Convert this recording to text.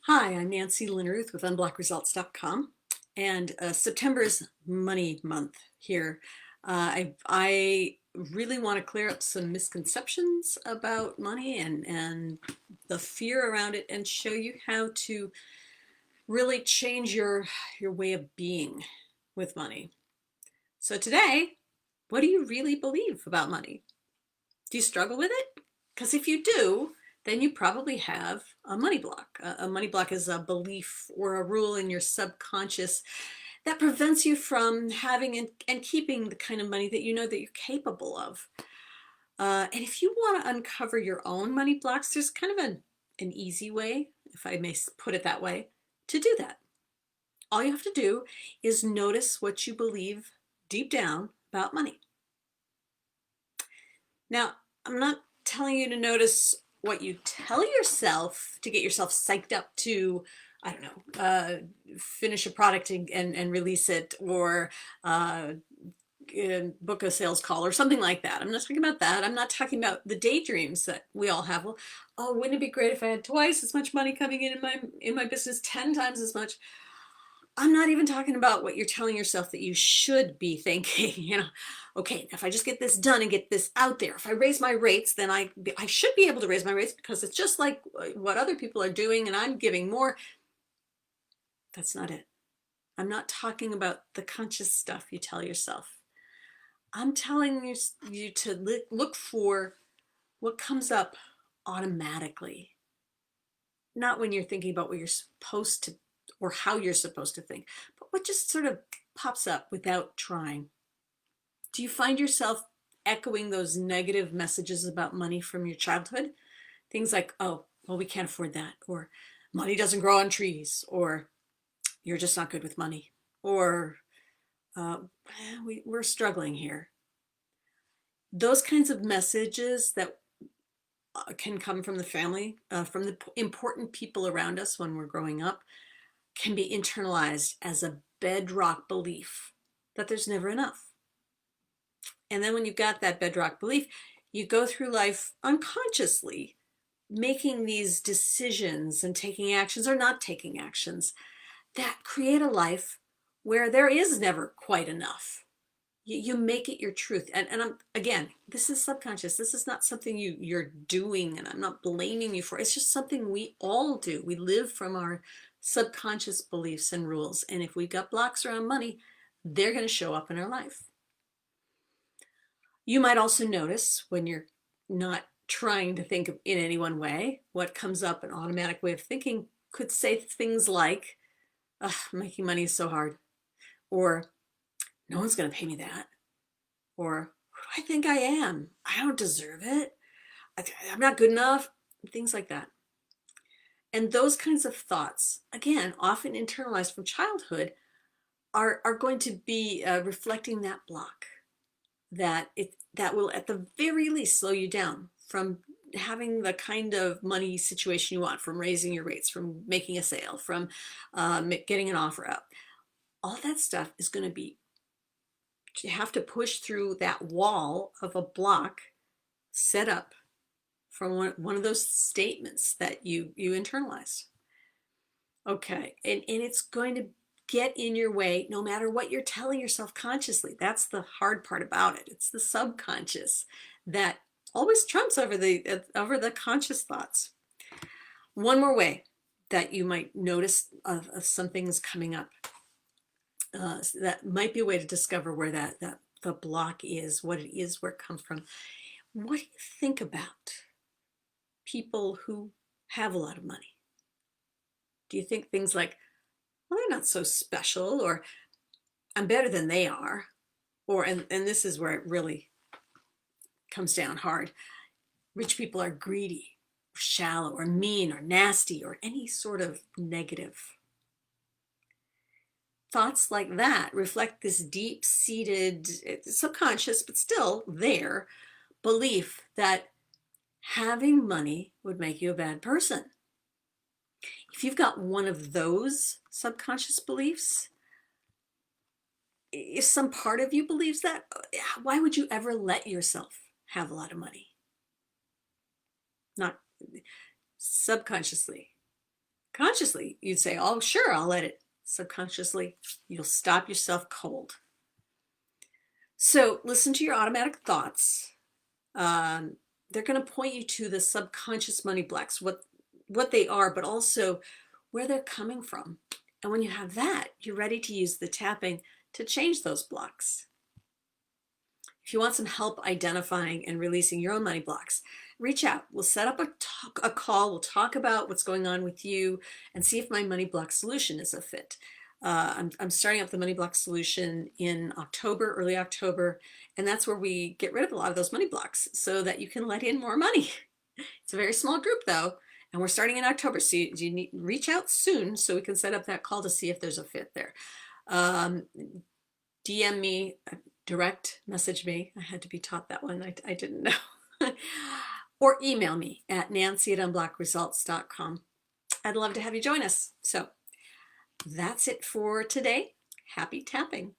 Hi, I'm Nancy Linneruth with unblockresults.com, and September is Money Month here. I really want to clear up some misconceptions about money and the fear around it, and show you how to really change your way of being with money. So today, what do you really believe about money? Do you struggle with it? Because if you do, then you probably have a money block. A money block is a belief or a rule in your subconscious that prevents you from having and keeping the kind of money that you know that you're capable of. And if you want to uncover your own money blocks, there's kind of an easy way, if I may put it that way, to do that. All you have to do is notice what you believe deep down about money. Now, I'm not telling you to notice what you tell yourself to get yourself psyched up to, I don't know, finish a product and release it, or book a sales call or something like that. I'm not talking about that. I'm not talking about the daydreams that we all have. Well, oh, wouldn't it be great if I had twice as much money coming in my business, 10 times as much? I'm not even talking about what you're telling yourself that you should be thinking. Okay, if I just get this done and get this out there, if I raise my rates, then I should be able to raise my rates because it's just like what other people are doing and I'm giving more. That's not it. I'm not talking about the conscious stuff you tell yourself. I'm telling you to look for what comes up automatically, not when you're thinking about what you're supposed to or how you're supposed to think, but what just sort of pops up without trying. Do you find yourself echoing those negative messages about money from your childhood? Things like, oh, well, we can't afford that, or money doesn't grow on trees, or you're just not good with money, or uh, we're struggling here. Those kinds of messages that can come from the family, from the important people around us when we're growing up, can be internalized as a bedrock belief that there's never enough. And then when you've got that bedrock belief, you go through life unconsciously making these decisions and taking actions or not taking actions that create a life where there is never quite enough. You make it your truth. And again, this is subconscious. This is not something you're doing, and I'm not blaming you for it. It's just something we all do. We live from our subconscious beliefs and rules. And if we've got blocks around money, they're going to show up in our life. You might also notice when you're not trying to think in any one way, what comes up, an automatic way of thinking could say things like, making money is so hard, or no one's going to pay me that, or who do I think I am? I don't deserve it. I'm not good enough, things like that. And those kinds of thoughts, again, often internalized from childhood, are going to be reflecting that block that will at the very least slow you down from having the kind of money situation you want, from raising your rates, from making a sale, from getting an offer out. All that stuff is going to be, you have to push through that wall of a block set up from one of those statements that you internalized. Okay, and it's going to get in your way no matter what you're telling yourself consciously. That's the hard part about it. It's the subconscious that always trumps over the conscious thoughts. One more way that you might notice of some things coming up, so that might be a way to discover where that the block is, what it is, where it comes from. What do you think about people who have a lot of money? Do you think things like, well, they're not so special, or I'm better than they are, or and this is where it really comes down hard, rich people are greedy, or shallow, or mean, or nasty, or any sort of negative? Thoughts like that reflect this deep-seated, subconscious, but still there, belief that having money would make you a bad person. If you've got one of those subconscious beliefs, if some part of you believes that, why would you ever let yourself have a lot of money? Not subconsciously. Consciously, you'd say, oh, sure, I'll let it. Subconsciously, you'll stop yourself cold. So listen to your automatic thoughts. They're going to point you to the subconscious money blocks, what they are, but also where they're coming from. And when you have that, you're ready to use the tapping to change those blocks. If you want some help identifying and releasing your own money blocks, reach out. We'll set up a call. We'll talk about what's going on with you and see if my money block solution is a fit. I'm starting up the money block solution in October, early October, and that's where we get rid of a lot of those money blocks so that you can let in more money. It's a very small group though, and we're starting in October, so you need reach out soon so we can set up that call to see if there's a fit there. DM me, direct message me. I had to be taught that one. I didn't know. Or email me at nancy@unblockresults.com. I'd love to have you join us. So that's it for today. Happy tapping.